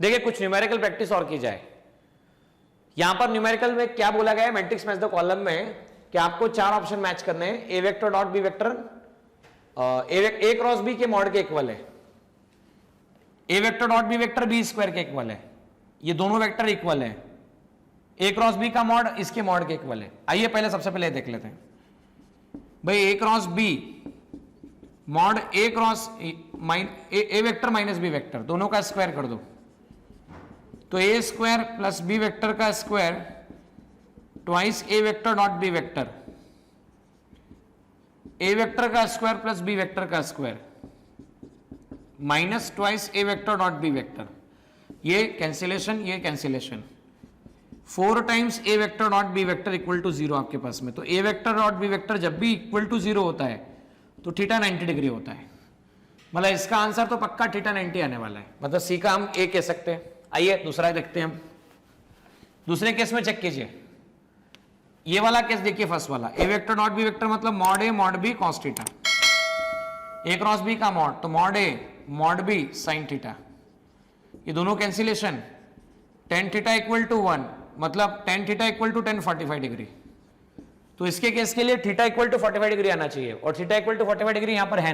देखिए कुछ numerical practice और की जाए। यहां पर न्यूमेरिकल में क्या बोला गया है, मैट्रिक्स मैच द कॉलम में कि आपको 4 ऑप्शन मैच करने हैं। A vector dot B vector A cross B के मॉड के इक्वल है, A vector dot B vector B square के इक्वल है, ये दोनों वेक्टर इक्वल है, ए क्रॉस बी का मॉड इसके मॉड के इक्वल है। आइए पहले सबसे पहले देख लेते हैं भाई, A cross B mod A cross A vector minus B vector दोनों का स्क्वायर कर दो, तो A square plus B vector का square twice A vector dot B vector, A vector का स्क्वायर प्लस बी वेक्टर का square minus twice A vector dot B vector, ये cancellation ये cancellation, 4 times A vector dot B vector equal to 0 आपके पास में। तो A vector dot B vector जब भी इक्वल टू 0 होता है तो थीटा 90 डिग्री होता है, मतलब इसका आंसर तो पक्का थीटा 90 आने वाला है, मतलब सी का हम ए कह सकते हैं। आइए दूसरा देखते हैं हम, दूसरे केस में चेक कीजिए, ये वाला केस देखिए फर्स्ट वाला, A vector dot B vector मतलब mod A mod B cos theta, A cross B का मॉड तो mod A mod B sine theta, ये दोनों cancellation, tan theta equal to 1 मतलब tan theta equal to 1045 degree, तो इसके case के लिए थीटा इक्वल टू 45 डिग्री आना चाहिए और थीटा इक्वल टू 45 डिग्री यहां पर है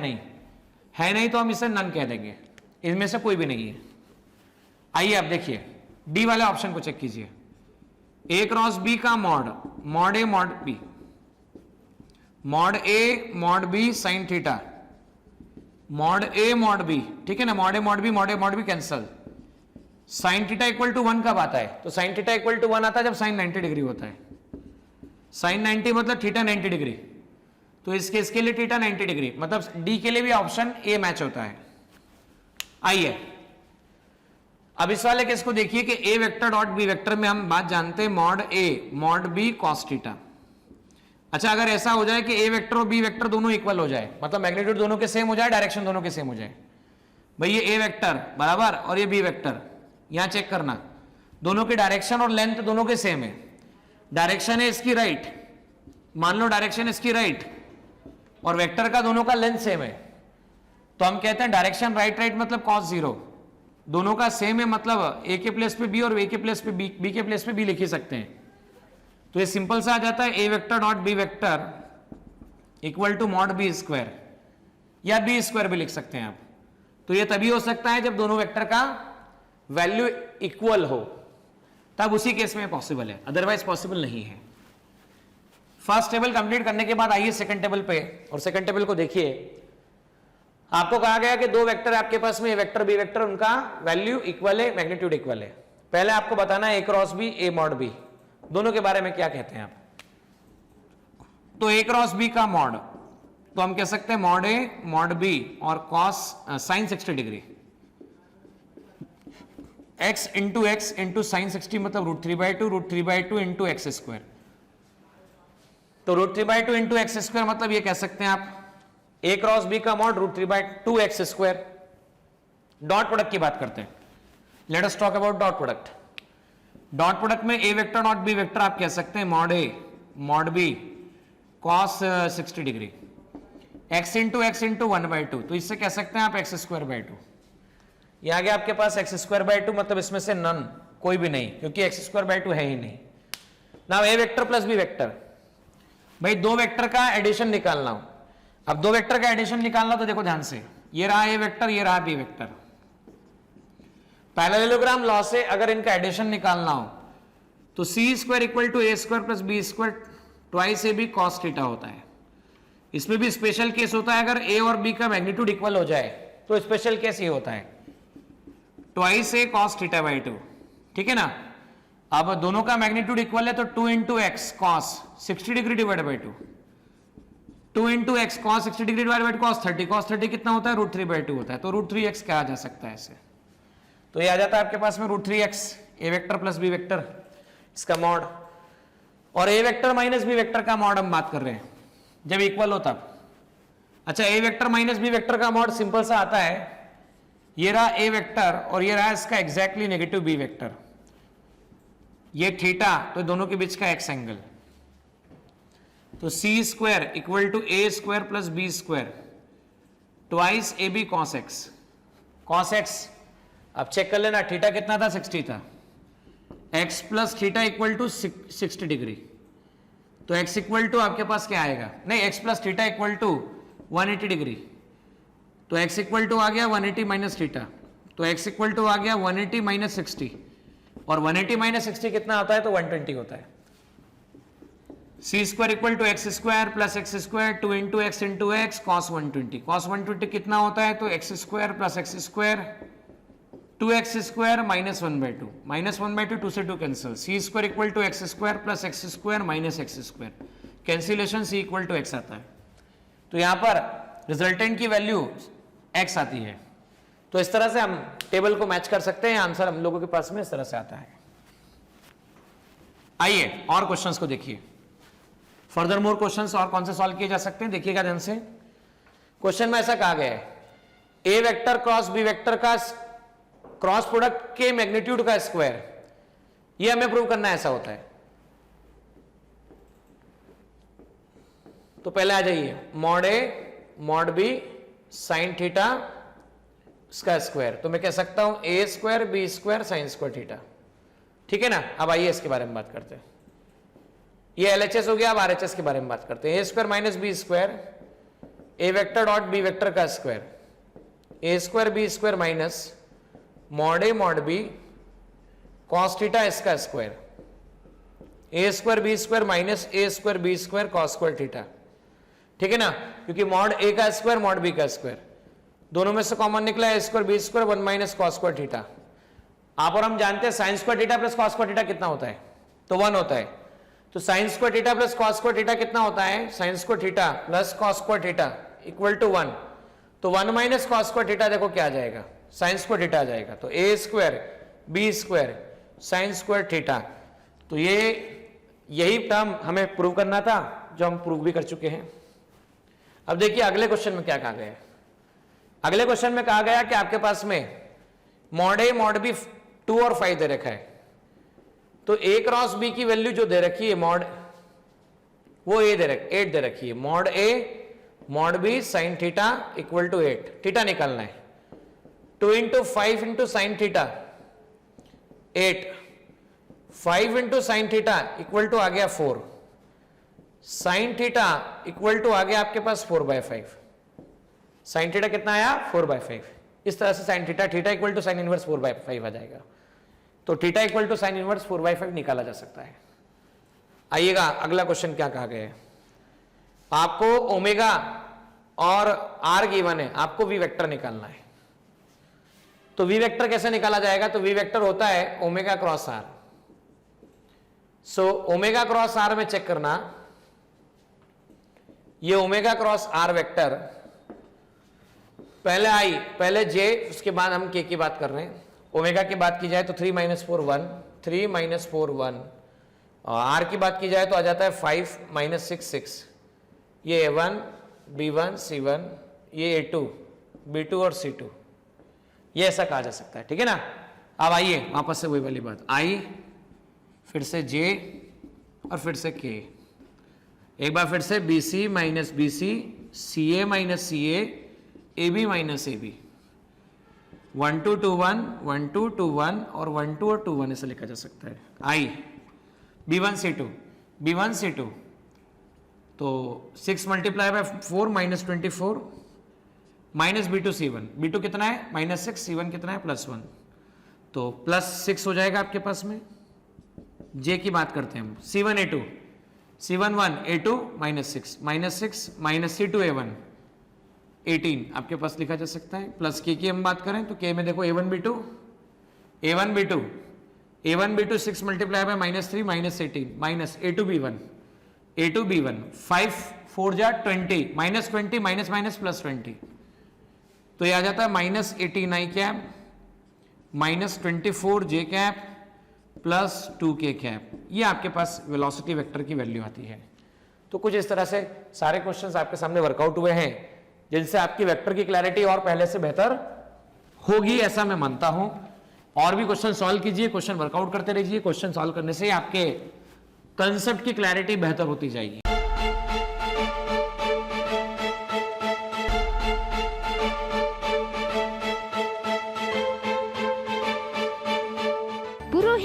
नहीं तो हम इसे नन कह देंगे, इनमें से कोई भी नहीं है। आइए आप देखिए डी वाले ऑप्शन को चेक कीजिए, ए क्रॉस बी का mod mod A mod B, mod A mod B sine theta, mod A mod B, ठीक है ना, mod A mod B cancel, sine theta equal to 1 कब आता है, तो साइन थीटा इक्वल टू 1 आता है जब साइन 90 डिग्री होता है, साइन 90 मतलब थीटा 90 डिग्री, तो इसके लिए थीटा 90 डिग्री, मतलब डी के लिए भी ऑप्शन ए मैच होता है। आइए अब इस वाले केस को देखिए कि ए वेक्टर डॉट बी वेक्टर में हम बात जानते हैं mod A mod B cos theta. अच्छा अगर ऐसा हो जाए कि ए वेक्टर और बी वेक्टर दोनों इक्वल हो जाए, मतलब मैग्नीट्यूड दोनों के सेम हो जाए, डायरेक्शन दोनों के सेम हो जाए, भाई ये ए वेक्टर बराबर और ये बी वेक्टर, यहां चेक करना दोनों की डायरेक्शन और लेंथ दोनों के सेम है, डायरेक्शन है इसकी राइट, मान लो डायरेक्शन इसकी राइट और वेक्टर का दोनों का लेंथ सेम है, तो हम कहते हैं डायरेक्शन राइट राइट मतलब cos 0, दोनों का सेम है मतलब ए के प्लेस पे बी और ए के प्लेस पे बी के प्लेस पे बी लिख ही सकते हैं, तो ये सिंपल सा आ जाता है A vector dot B vector equal to mod B square या बी स्क्वायर भी लिख सकते हैं आप, तो ये तभी हो सकता है जब दोनों वेक्टर का वैल्यू इक्वल हो, तब उसी केस में पॉसिबल है, अदरवाइज पॉसिबल नहीं है। फर्स्ट टेबल कंप्लीट करने के बाद आइए सेकंड टेबल पे, और सेकंड टेबल को देखिए, आपको कहा गया कि दो वेक्टर है आपके पास में, ए वेक्टर बी वेक्टर, उनका वैल्यू इक्वल है, मैग्नीट्यूड इक्वल है। पहले आपको बताना है A cross B A mod B दोनों के बारे में क्या कहते हैं आप, तो ए क्रॉस बी का मॉड तो हम कह सकते हैं मॉड ए मॉड बी और cos sine 60 degree, x into x into sine 60 मतलब √3/2 इंटू एक्स स्क्वायर, तो √3/2 इंटू एक्स स्क्वायर मतलब ये कह सकते हैं आप ए क्रॉस बी का mod √3/2 x square. Dot product की बात करते हैं, let us talk about dot product. Dot product में A vector dot B vector आप कह सकते हैं mod A mod B cos 60 degree, x into x into 1/2, तो इससे कह सकते हैं आप x²/2, ये आ गया आपके पास x²/2 मतलब इसमें से नन कोई भी नहीं, क्योंकि x²/2 है ही नहीं। नाउ ए वेक्टर प्लस बी वेक्टर, भाई दो वेक्टर का एडिशन निकालना हो, अब दो वेक्टर का एडिशन निकालना तो देखो ध्यान से, ये रहा ए वेक्टर ये रहा बी वेक्टर, पैरेललोग्राम लॉ से अगर इनका एडिशन निकालना हो तो c² equal to a² plus b² twice A B cos theta होता है। इसमें भी स्पेशल केस होता है, अगर a और b का मैग्नीट्यूड इक्वल हो जाए तो स्पेशल केस ये होता है ट्वाइस ए कॉस θ/2, ठीक है ना। अब दोनों का मैग्नीट्यूड इक्वल है तो 2 into x cos 60 degree divide by 2 into x cos 60 degree divide by cos 30 कितना होता है √3/2 होता है, तो √3x क्या आ जा सकता है ऐसे, तो ये आ जाता है आपके पास में √3x ए वेक्टर प्लस बी वेक्टर इसका मॉड, और ए वेक्टर माइनस बी वेक्टर का मॉड हम बात कर रहे हैं जब इक्वल हो तब। अच्छा ए वेक्टर माइनस बी वेक्टर का मॉड सिंपल सा आता है, ये रहा ए वेक्टर और ये रहा इसका एग्जैक्टली नेगेटिव बी वेक्टर, ये थीटा तो दोनों के बीच का एक्स एंगल, तो c² equal to a² plus b² twice A B cos X. अब चेक कर लेना थीटा कितना था, 60 था। x plus theta equal to 60 degree, तो x इक्वल टू आपके पास क्या आएगा, नहीं x plus theta equal to 180 degree, तो x इक्वल टू आ गया 180 माइनस थीटा, तो x इक्वल टू आ गया 180 माइनस 60, और 180 माइनस 60 कितना होता है, तो 120 होता है। C square equal to x square plus x square 2 into x cos 120, cos 120 कितना होता है, तो x square plus x square 2x square minus 1/2, minus 1/2 2 से 2 cancel, C square equal to x square plus x square minus x square, cancellation C equal to x आता है। तो यहां पर रिजल्टेंट की वैल्यू x आती है। तो इस तरह से हम टेबल को मैच कर सकते हैं, आंसर हम लोगों के पास में इस तरह से आता है। आइए और क्वेश्चंस को देखिए, फर्दर मोर क्वेश्चंस और कौन से सॉल्व किए जा सकते हैं, देखिएगा ध्यान से। क्वेश्चन में ऐसा कहा गया है, A vector cross B vector का क्रॉस प्रोडक्ट के मैग्नीट्यूड का स्क्वायर, ये हमें प्रूव करना ऐसा होता है। तो पहले आ जाइए, mod A mod B sine theta इसका स्क्वायर, तो मैं कह सकता हूं A square B square sine square theta, ठीक है ना। अब आइए इसके बारे में बात करते हैं, ये एलएचएस हो गया। अब आरएचएस के बारे में बात करते हैं, A square minus B square, A vector dot B vector का square, A square B square minus mod A mod B cos theta इसका square, A square B square minus A square B square cos square theta, ठीक है ना, क्योंकि mod A का square mod B का square दोनों में से कॉमन निकला है, square B square 1 minus cos square theta. आप और हम जानते हैं sine square theta plus cos square theta कितना होता है, तो 1 होता है। तो sine square theta plus cos square theta कितना होता है, sine square theta plus cos square theta equal to 1, तो 1 माइनस कॉस स्क्वायर थीटा देखो क्या आ जाएगा, साइन स्क्वायर थीटा आ जाएगा। तो A square B square sine square theta, तो ये यही टर्म हमें प्रूव करना था, जो हम प्रूव भी कर चुके हैं। अब देखिए अगले क्वेश्चन में क्या कहा गया है। अगले क्वेश्चन में कहा गया कि आपके पास में मॉड ए मॉड बी 2 और 5 दे रखा है, तो ए क्रॉस बी की वैल्यू जो दे रखी है मॉड, वो 8 दे रखी है। Mod A mod B sine theta equal to 8, theta निकालना है, 2 into 5 into sine theta 8, 5 into sine theta equal to आ गया 4, साइन थीटा इक्वल टू आ गया आपके पास 4/5, साइन थीटा कितना आया 4/5। इस तरह से sine theta, theta equal to sine inverse 4/5 आ जाएगा, तो theta equal to sine inverse 4/5 निकाला जा सकता है। आइएगा अगला क्वेश्चन क्या कहा गया है, आपको ओमेगा और आर गिवन है, आपको वी वेक्टर निकालना है। तो वी वेक्टर कैसे निकाला जाएगा, तो वी वेक्टर होता है omega cross R. So omega cross R में चेक करना, ये ओमेगा क्रॉस आर वेक्टर, पहले आई पहले जे, उसके बाद हम के की बात कर रहे हैं। ओमेगा की बात की जाए तो 3 - 4 1, 3 - 4 1, और आर की बात की जाए तो आ जाता है 5 - 6 6, ये A1 B1 C1, ये A2 B2 और C2, ये ऐसा कहा जा सकता है, ठीक है ना। अब आइए वापस से वही वाली बात, आई फिर से J और फिर से K, एक बार फिर से BC minus BC, CA minus CA, AB minus AB, 1 2 2 1, 1 2 2 1 और 1 2 और 2 1 ऐसा लिखा जा सकता है। आई B1 C2, B1 C2, तो 6 × 4 minus 24 minus B2 C1, B2 कितना है -6, C1 कितना है +1, तो +6 हो जाएगा आपके पास में। J की बात करते हैं हम, C1 A2, C1 1 A2 -6 minus C2 A1 18 आपके पास लिखा जा सकता है। प्लस K की हम बात करें तो K में देखो A1 B2 6 × -3 -18 minus A2 B1 5 4 जा 20 -20 माइनस +20, तो ये आ जाता है -18 I cap -24 J cap +2 K cap, ये आपके पास वेलोसिटी वेक्टर की वैल्यू आती है। तो कुछ इस तरह से सारे क्वेश्चंस आपके सामने वर्कआउट हुए हैं, जिनसे आपकी वेक्टर की क्लैरिटी और पहले से बेहतर होगी, ऐसा मैं मानता हूं। और भी क्वेश्चन सॉल्व कीजिए, क्वेश्चन वर्कआउट करते रहिए, क्वेश्चन सॉल्व करने से आपके कंसेप्ट की क्लैरिटी बेहतर होती जाएगी।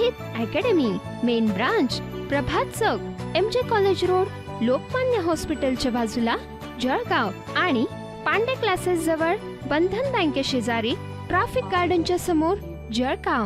रोहित अकॅडमी, मेन ब्रांच प्रभात चौक, MJ कॉलेज रोड, लोकमान्य हॉस्पिटलच्या बाजूला, जळगाव आणि पांडे क्लासेस जवळ, बंधन बँके शेजारी, ट्रॅफिक गार्डनच्या समोर, जळगाव.